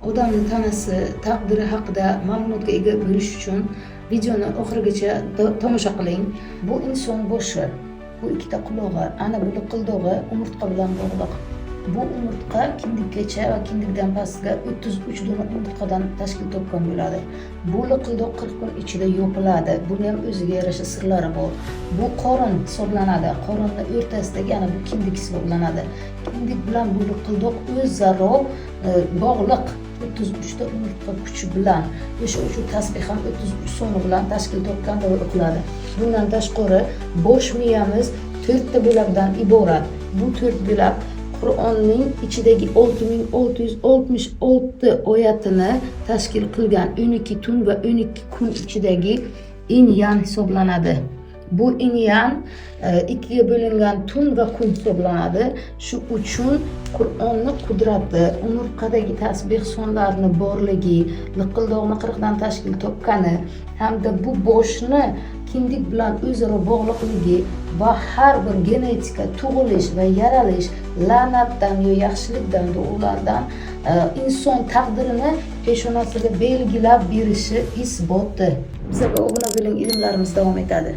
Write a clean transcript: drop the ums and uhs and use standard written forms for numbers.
odamning tanasi, taqdiri haqida ma'lumotga ega bo'lish uchun videoni oxirigacha tomosha qiling. Bu inson boshi, bu ikkita qulog'i, ana bu liqildog'i umurtqa bilan bog'liq. Bu umurtqa kindikgacha va kindikdan pastga 33 dona umurtqadan tashkil topgan bo'ladi. Bu liqildoq 40 kun ichida yopiladi. Buni ham o'ziga yarasha sirlari bor. Bu qorin hisoblanadi. Qorinning o'rtasidagi ana bu kindik hisoblanadi. Kindik bilan bu liqildoq o'zaro bog'liq. 33 ta umurtqa kuchi bilan, o'sha uchun tasbih ham 33 soni bilan tashkil topgan deb o'qiladi. Bundan tashqari bosh miyamiz 4 ta bo'lakdan iborat. Bu 4 bo'lak Qur'onning ichidagi 6666 oyatini tashkil qilgan 12 tun va 12 kun ichidagi inyan hisoblanadi. Bu inyan ikkiga bo'lingan tun va kun hisoblanadi. Shu uchun Qur'onning qudrati, umurtqadagi tasbih sonlarini borligi, liqildoqni 40 dan tashkil topgani hamda bu boshni kindik bilan o'zaro bog'liqligi va har bir genetika, tug'ilish va yaralish, la'natdan yo yaxshilikdan, duolardan inson taqdirini peshonasiga belgilab berishi isboti. Bizga obuna bo'ling, ilmlarimiz davom etadi.